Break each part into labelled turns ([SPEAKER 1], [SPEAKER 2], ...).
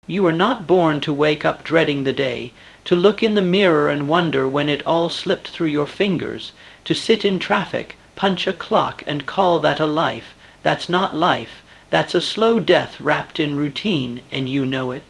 [SPEAKER 1] You were not born to wake up dreading the day, to look in the mirror and wonder when it all slipped through your fingers, to sit in traffic, punch a clock, and call that a life. That's not life. That's a slow death wrapped in routine, and you know it.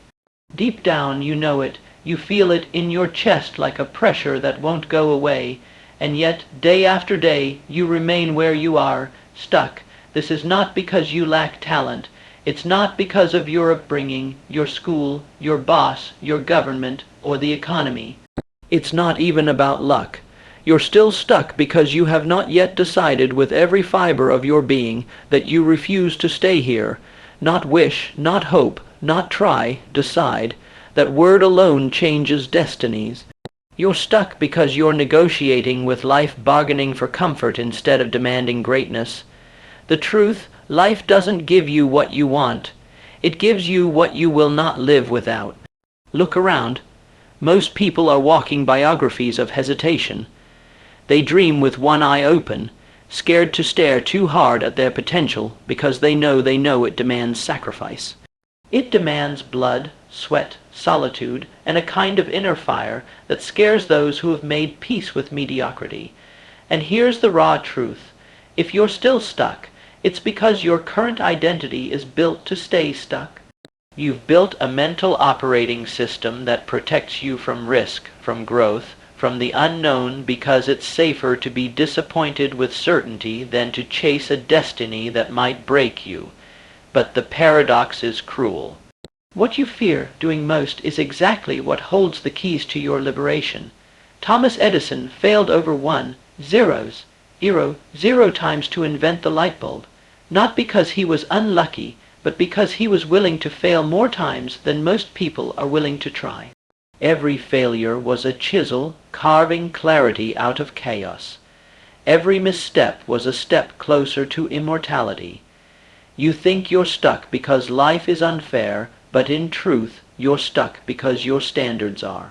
[SPEAKER 1] Deep down you know it. You feel it in your chest like a pressure that won't go away, and yet day after day you remain where you are, stuck. This is not because you lack talent. It's not because of your upbringing, your school, your boss, your government, or the economy. It's not even about luck. You're still stuck because you have not yet decided with every fiber of your being that you refuse to stay here. Not wish, not hope, not try, decide. That word alone changes destinies. You're stuck because you're negotiating with life, bargaining for comfort instead of demanding greatness. The truth, life doesn't give you what you want. It gives you what you will not live without. Look around. Most people are walking biographies of hesitation. They dream with one eye open, scared to stare too hard at their potential because they know it demands sacrifice. It demands blood, sweat, solitude, and a kind of inner fire that scares those who have made peace with mediocrity. And here's the raw truth. If you're still stuck, it's because your current identity is built to stay stuck. You've built a mental operating system that protects you from risk, from growth, from the unknown, because it's safer to be disappointed with certainty than to chase a destiny that might break you. But the paradox is cruel. What you fear doing most is exactly what holds the keys to your liberation. Thomas Edison failed over 0 times to invent the light bulb, not because he was unlucky, but because he was willing to fail more times than most people are willing to try. Every failure was a chisel carving clarity out of chaos. Every misstep was a step closer to immortality. You think you're stuck because life is unfair, but in truth, you're stuck because your standards are.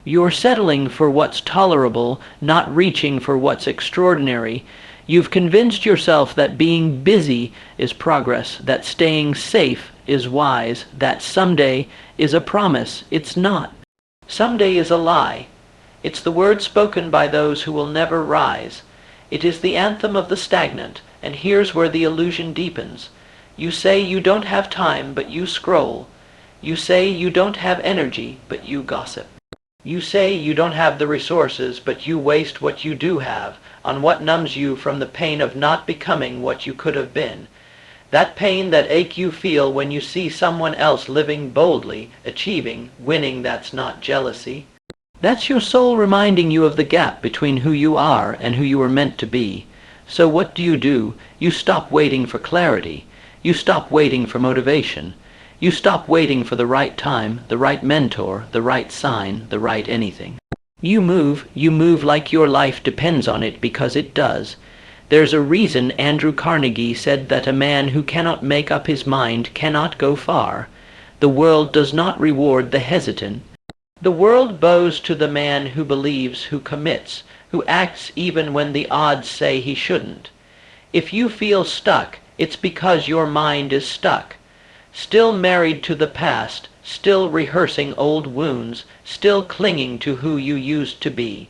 [SPEAKER 1] You're settling for what's tolerable, not reaching for what's extraordinary. You've convinced yourself that being busy is progress, that staying safe is wise, that someday is a promise. It's not. Someday is a lie. It's the word spoken by those who will never rise. It is the anthem of the stagnant, and here's where the illusion deepens. You say you don't have time, but you scroll. You say you don't have energy, but you gossip. You say you don't have the resources, but you waste what you do have on what numbs you from the pain of not becoming what you could have been. That pain, that ache you feel when you see someone else living boldly, achieving, winning. That's not jealousy. That's your soul reminding you of the gap between who you are and who you were meant to be. So what do? You stop waiting for clarity. You stop waiting for motivation. You stop waiting for the right time, the right mentor, the right sign, the right anything. You move like your life depends on it, because it does. There's a reason Andrew Carnegie said that a man who cannot make up his mind cannot go far. The world does not reward the hesitant. The world bows to the man who believes, who commits, who acts even when the odds say he shouldn't. If you feel stuck, it's because your mind is stuck. Still married to the past, still rehearsing old wounds, still clinging to who you used to be.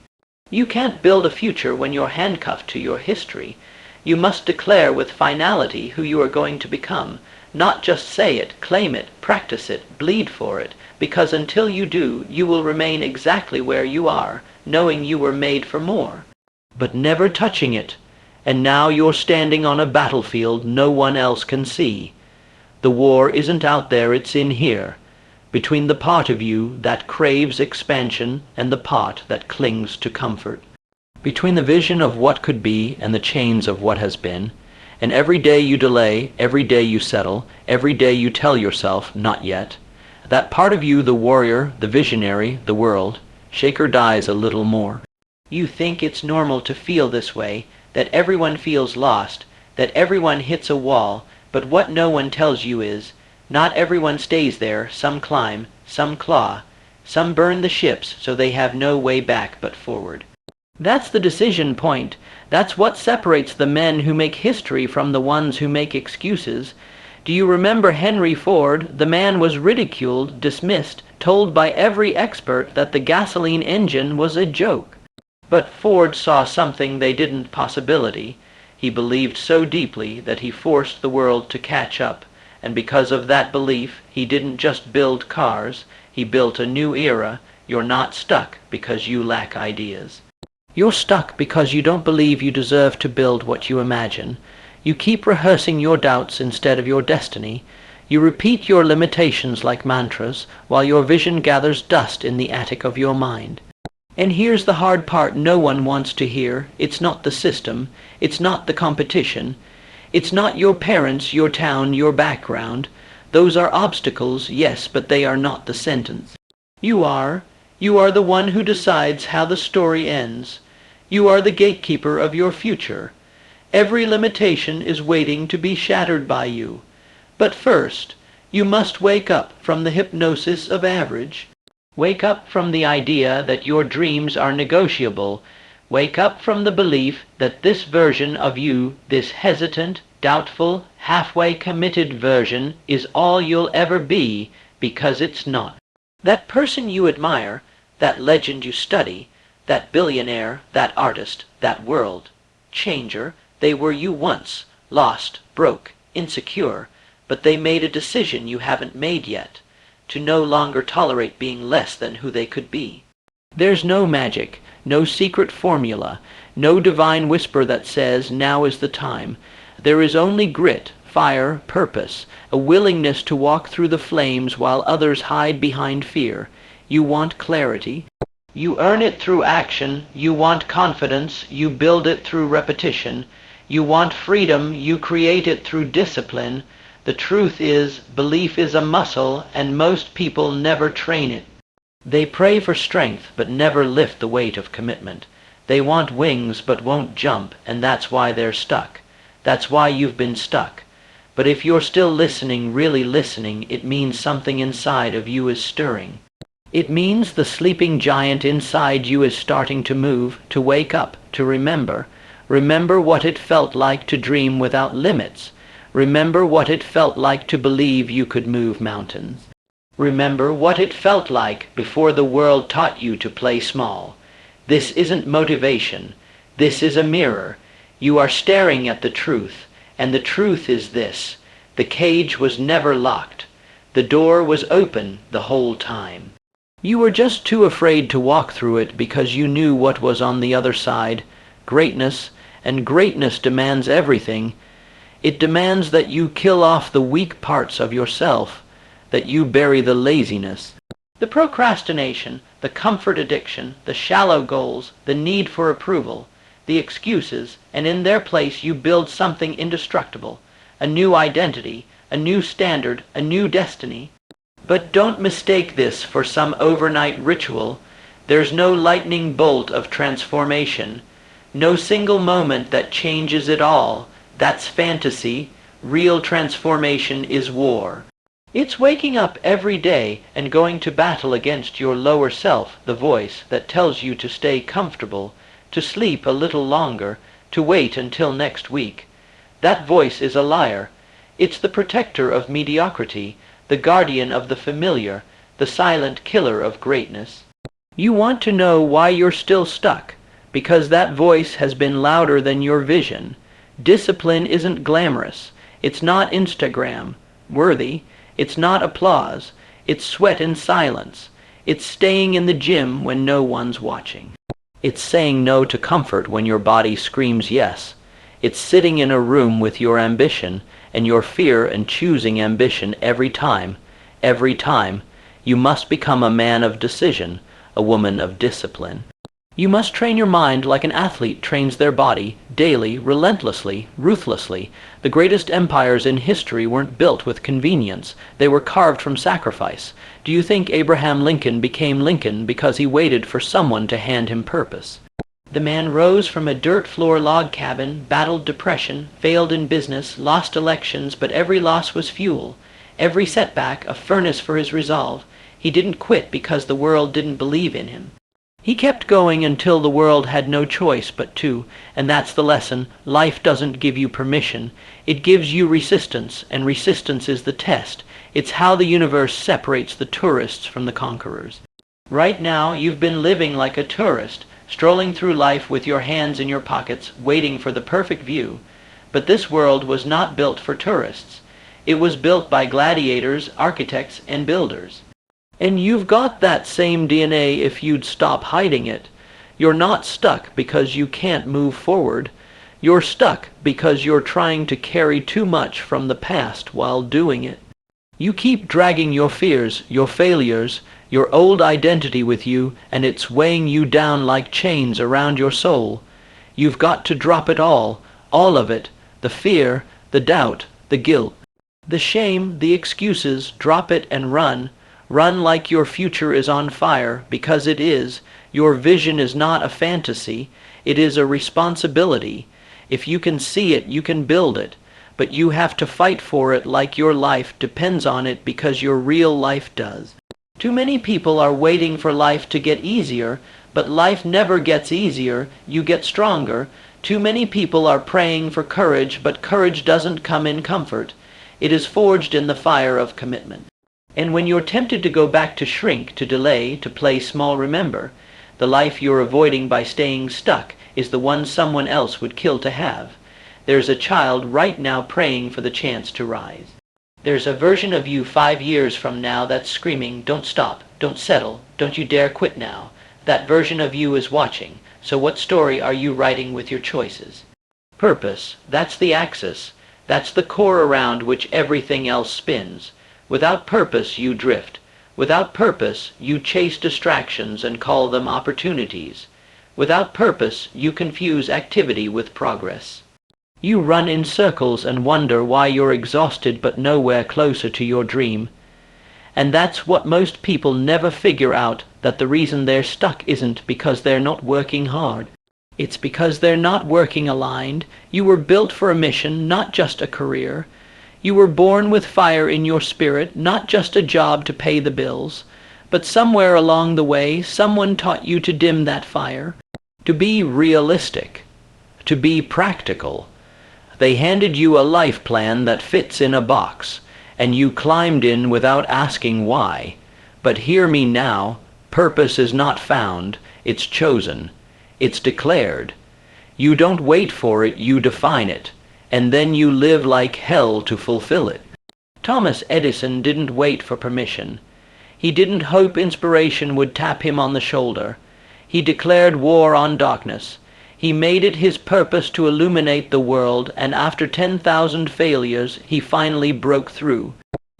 [SPEAKER 1] You can't build a future when you're handcuffed to your history. You must declare with finality who you are going to become, not just say it, claim it, practice it, bleed for it, because until you do, you will remain exactly where you are, knowing you were made for more, but never touching it. And now you're standing on a battlefield no one else can see. The war isn't out there, it's in here, between the part of you that craves expansion and the part that clings to comfort. Between the vision of what could be and the chains of what has been. And every day you delay, every day you settle, every day you tell yourself, not yet. That part of you, the warrior, the visionary, the world, shaker dies a little more. You think it's normal to feel this way, that everyone feels lost, that everyone hits a wall, but what no one tells you is, not everyone stays there. Some climb, some claw, some burn the ships so they have no way back but forward. That's the decision point. That's what separates the men who make history from the ones who make excuses. Do you remember Henry Ford? The man was ridiculed, dismissed, told by every expert that the gasoline engine was a joke. But Ford saw something they didn't possibility. He believed so deeply that he forced the world to catch up, and because of that belief, he didn't just build cars, he built a new era. You're not stuck because you lack ideas. You're stuck because you don't believe you deserve to build what you imagine. You keep rehearsing your doubts instead of your destiny. You repeat your limitations like mantras while your vision gathers dust in the attic of your mind. And here's the hard part no one wants to hear. It's not the system. It's not the competition. It's not your parents, your town, your background. Those are obstacles, yes, but they are not the sentence. You are the one who decides how the story ends. You are the gatekeeper of your future. Every limitation is waiting to be shattered by you. But first, you must wake up from the hypnosis of average. Wake up from the idea that your dreams are negotiable. Wake up from the belief that this version of you, this hesitant, doubtful, halfway committed version, is all you'll ever be, because it's not. That person you admire, that legend you study, that billionaire, that artist, that world changer, they were you once, lost, broke, insecure, but they made a decision you haven't made yet, to no longer tolerate being less than who they could be. There's no magic, no secret formula, no divine whisper that says, now is the time. There is only grit, fire, purpose, a willingness to walk through the flames while others hide behind fear. You want clarity. You earn it through action. You want confidence. You build it through repetition. You want freedom. You create it through discipline. The truth is, belief is a muscle, and most people never train it. They pray for strength, but never lift the weight of commitment. They want wings, but won't jump, and that's why they're stuck. That's why you've been stuck. But if you're still listening, really listening, it means something inside of you is stirring. It means the sleeping giant inside you is starting to move, to wake up, to remember. Remember what it felt like to dream without limits. Remember what it felt like to believe you could move mountains. Remember what it felt like before the world taught you to play small. This isn't motivation. This is a mirror. You are staring at the truth, and the truth is this. The cage was never locked. The door was open the whole time. You were just too afraid to walk through it because you knew what was on the other side. Greatness, and greatness demands everything. It demands that you kill off the weak parts of yourself, that you bury the laziness, the procrastination, the comfort addiction, the shallow goals, the need for approval, the excuses, and in their place you build something indestructible, a new identity, a new standard, a new destiny. But don't mistake this for some overnight ritual. There's no lightning bolt of transformation, no single moment that changes it all. That's fantasy. Real transformation is war. It's waking up every day and going to battle against your lower self, the voice that tells you to stay comfortable, to sleep a little longer, to wait until next week. That voice is a liar. It's the protector of mediocrity, the guardian of the familiar, the silent killer of greatness. You want to know why you're still stuck, because that voice has been louder than your vision. Discipline isn't glamorous. It's not Instagram worthy. It's not applause. It's sweat in silence. It's staying in the gym when no one's watching. It's saying no to comfort when your body screams yes. It's sitting in a room with your ambition and your fear and choosing ambition every time. Every time. You must become a man of decision, a woman of discipline. You must train your mind like an athlete trains their body, daily, relentlessly, ruthlessly. The greatest empires in history weren't built with convenience. They were carved from sacrifice. Do you think Abraham Lincoln became Lincoln because he waited for someone to hand him purpose? The man rose from a dirt-floor log cabin, battled depression, failed in business, lost elections, but every loss was fuel. Every setback a furnace for his resolve. He didn't quit because the world didn't believe in him. He kept going until the world had no choice but to, and that's the lesson. Life doesn't give you permission. It gives you resistance, and resistance is the test. It's how the universe separates the tourists from the conquerors. Right now, you've been living like a tourist, strolling through life with your hands in your pockets, waiting for the perfect view. But this world was not built for tourists. It was built by gladiators, architects, and builders. And you've got that same DNA if you'd stop hiding it. You're not stuck because you can't move forward. You're stuck because you're trying to carry too much from the past while doing it. You keep dragging your fears, your failures, your old identity with you, and it's weighing you down like chains around your soul. You've got to drop it all of it, the fear, the doubt, the guilt, the shame, the excuses. Drop it and run. Run like your future is on fire, because it is. Your vision is not a fantasy. It is a responsibility. If you can see it, you can build it. But you have to fight for it like your life depends on it, because your real life does. Too many people are waiting for life to get easier, but life never gets easier. You get stronger. Too many people are praying for courage, but courage doesn't come in comfort. It is forged in the fire of commitment. And when you're tempted to go back to shrink, to delay, to play small, remember, the life you're avoiding by staying stuck is the one someone else would kill to have. There's a child right now praying for the chance to rise. There's a version of you 5 years from now that's screaming, don't stop, don't settle, don't you dare quit now. That version of you is watching. So what story are you writing with your choices? Purpose, that's the axis. That's the core around which everything else spins. Without purpose, you drift. Without purpose, you chase distractions and call them opportunities. Without purpose, you confuse activity with progress. You run in circles and wonder why you're exhausted but nowhere closer to your dream. And that's what most people never figure out, that the reason they're stuck isn't because they're not working hard. It's because they're not working aligned. You were built for a mission, not just a career. You were born with fire in your spirit, not just a job to pay the bills. But somewhere along the way, someone taught you to dim that fire, to be realistic, to be practical. They handed you a life plan that fits in a box, and you climbed in without asking why. But hear me now, purpose is not found, it's chosen, it's declared. You don't wait for it, you define it, and then you live like hell to fulfill it. Thomas Edison didn't wait for permission. He didn't hope inspiration would tap him on the shoulder. He declared war on darkness. He made it his purpose to illuminate the world, and after 10,000 failures, he finally broke through.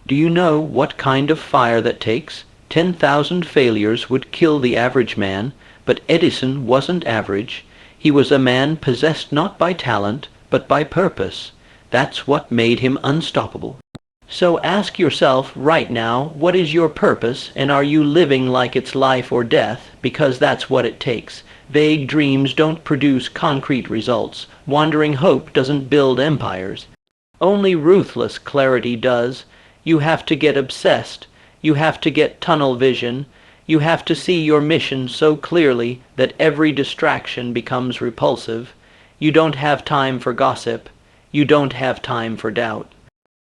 [SPEAKER 1] Do you know what kind of fire that takes? 10,000 failures would kill the average man, but Edison wasn't average. He was a man possessed not by talent, but by purpose. That's what made him unstoppable. So ask yourself right now, what is your purpose, and are you living like it's life or death? Because that's what it takes. Vague dreams don't produce concrete results. Wandering hope doesn't build empires. Only ruthless clarity does. You have to get obsessed. You have to get tunnel vision. You have to see your mission so clearly that every distraction becomes repulsive. You don't have time for gossip. You don't have time for doubt.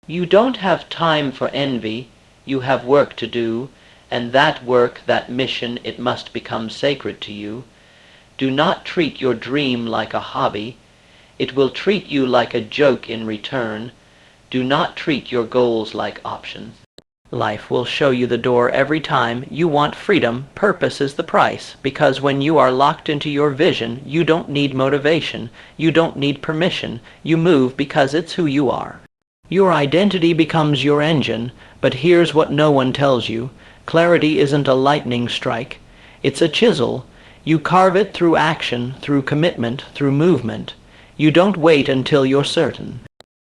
[SPEAKER 1] You don't have time for envy. You have work to do, and that work, that mission, it must become sacred to you. Do not treat your dream like a hobby. It will treat you like a joke in return. Do not treat your goals like options. Life will show you the door every time. You want freedom. Purpose is the price, because when you are locked into your vision, you don't need motivation. You don't need permission. You move because it's who you are. Your identity becomes your engine, but here's what no one tells you. Clarity isn't a lightning strike. It's a chisel. You carve it through action, through commitment, through movement. You don't wait until you're certain.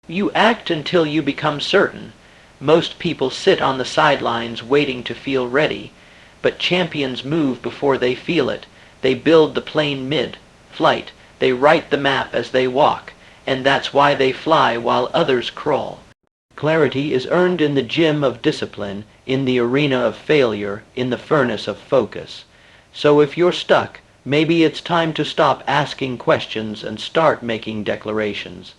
[SPEAKER 1] You act until you become certain. Most people sit on the sidelines waiting to feel ready, but champions move before they feel it. They build the plane mid-flight. They write the map as they walk, and that's why they fly while others crawl. Clarity is earned in the gym of discipline, in the arena of failure, in the furnace of focus. So if you're stuck, maybe it's time to stop asking questions and start making declarations.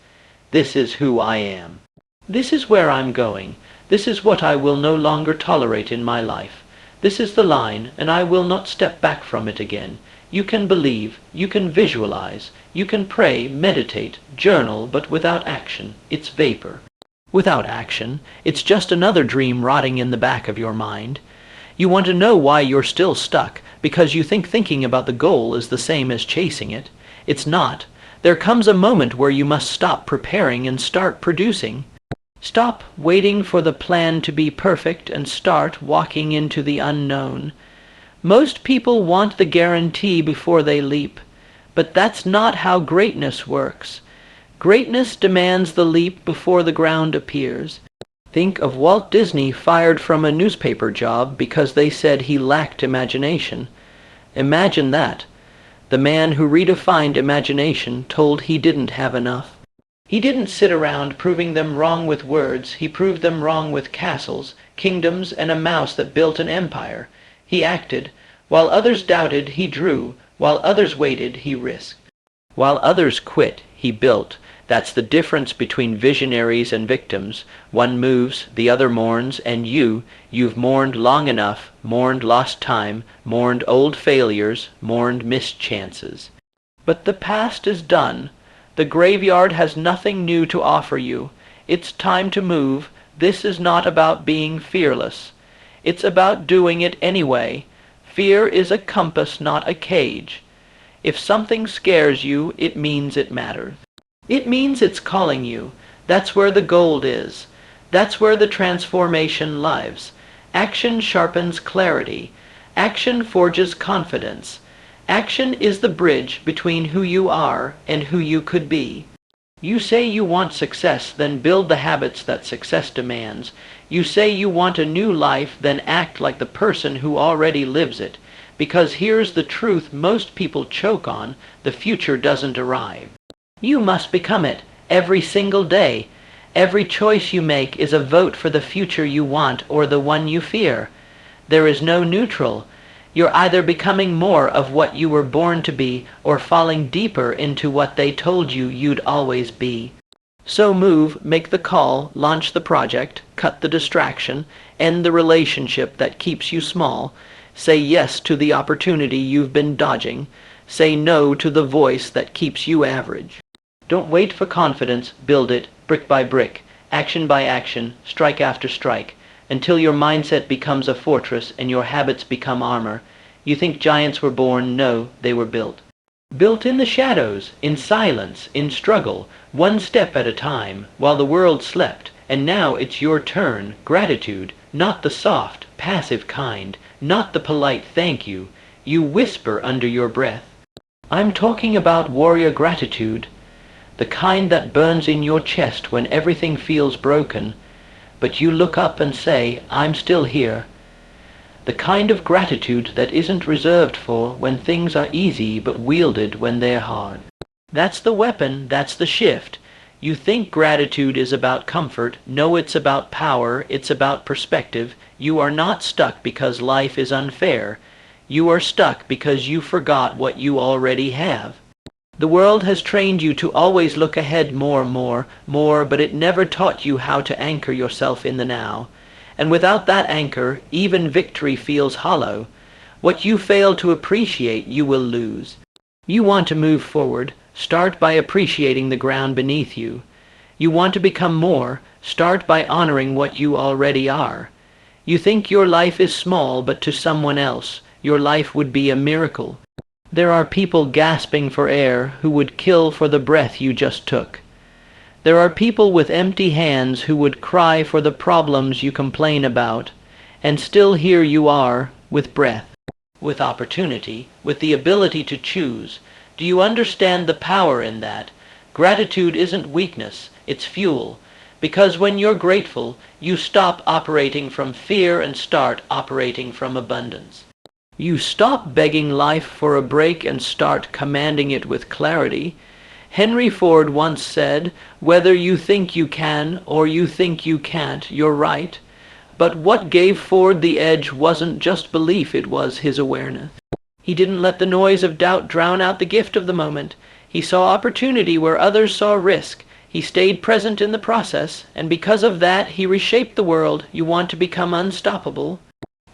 [SPEAKER 1] This is who I am. This is where I'm going. This is what I will no longer tolerate in my life. This is the line, and I will not step back from it again. You can believe, you can visualize, you can pray, meditate, journal, but without action, it's vapor. Without action, it's just another dream rotting in the back of your mind. You want to know why you're still stuck, because you think thinking about the goal is the same as chasing it. It's not. There comes a moment where you must stop preparing and start producing. Stop waiting for the plan to be perfect and start walking into the unknown. Most people want the guarantee before they leap, but that's not how greatness works. Greatness demands the leap before the ground appears. Think of Walt Disney fired from a newspaper job because they said he lacked imagination. Imagine that. The man who redefined imagination told he didn't have enough. He didn't sit around proving them wrong with words. He proved them wrong with castles, kingdoms, and a mouse that built an empire. He acted. While others doubted, he drew. While others waited, he risked. While others quit, he built. That's the difference between visionaries and victims. One moves, the other mourns, and you've mourned long enough, mourned lost time, mourned old failures, mourned missed chances. But the past is done. The graveyard has nothing new to offer you. It's time to move. This is not about being fearless. It's about doing it anyway. Fear is a compass, not a cage. If something scares you, it means it matters. It means it's calling you. That's where the gold is. That's where the transformation lives. Action sharpens clarity. Action forges confidence. Action is the bridge between who you are and who you could be. You say you want success, then build the habits that success demands. You say you want a new life, then act like the person who already lives it. Because here's the truth most people choke on: the future doesn't arrive. You must become it every single day. Every choice you make is a vote for the future you want or the one you fear. There is no neutral. You're either becoming more of what you were born to be or falling deeper into what they told you you'd always be. So move, make the call, launch the project, cut the distraction, end the relationship that keeps you small. Say yes to the opportunity you've been dodging. Say no to the voice that keeps you average. Don't wait for confidence, build it, brick by brick, action by action, strike after strike, until your mindset becomes a fortress and your habits become armor. You think giants were born? No, they were built. Built in the shadows, in silence, in struggle, one step at a time, while the world slept. And now it's your turn. Gratitude, not the soft, passive kind, not the polite thank you. You whisper under your breath. I'm talking about warrior gratitude. The kind that burns in your chest when everything feels broken, but you look up and say, I'm still here. The kind of gratitude that isn't reserved for when things are easy but wielded when they're hard. That's the weapon, that's the shift. You think gratitude is about comfort. No, it's about power, it's about perspective. You are not stuck because life is unfair. You are stuck because you forgot what you already have. The world has trained you to always look ahead more, but it never taught you how to anchor yourself in the now. And without that anchor, even victory feels hollow. What you fail to appreciate, you will lose. You want to move forward. Start by appreciating the ground beneath you. You want to become more. Start by honoring what you already are. You think your life is small, but to someone else, your life would be a miracle. There are people gasping for air who would kill for the breath you just took. There are people with empty hands who would cry for the problems you complain about, and still here you are, with breath, with opportunity, with the ability to choose. Do you understand the power in that? Gratitude isn't weakness, it's fuel. Because when you're grateful, you stop operating from fear and start operating from abundance. You stop begging life for a break and start commanding it with clarity. Henry Ford once said, whether you think you can or you think you can't, you're right. But what gave Ford the edge wasn't just belief, it was his awareness. He didn't let the noise of doubt drown out the gift of the moment. He saw opportunity where others saw risk. He stayed present in the process, and because of that, he reshaped the world. You want to become unstoppable?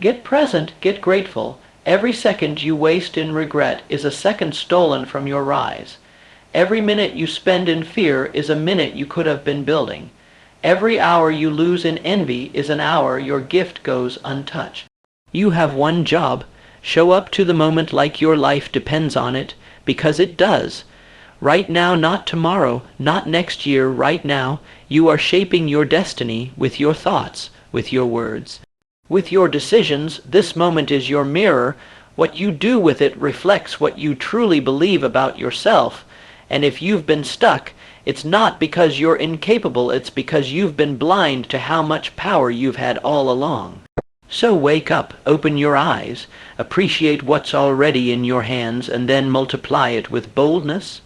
[SPEAKER 1] Get present, get grateful. Every second you waste in regret is a second stolen from your rise. Every minute you spend in fear is a minute you could have been building. Every hour you lose in envy is an hour your gift goes untouched. You have one job. Show up to the moment like your life depends on it, because it does. Right now, not tomorrow, not next year, right now, you are shaping your destiny with your thoughts, with your words. With your decisions, this moment is your mirror. What you do with it reflects what you truly believe about yourself. And if you've been stuck, it's not because you're incapable, it's because you've been blind to how much power you've had all along. So wake up, open your eyes, appreciate what's already in your hands, and then multiply it with boldness,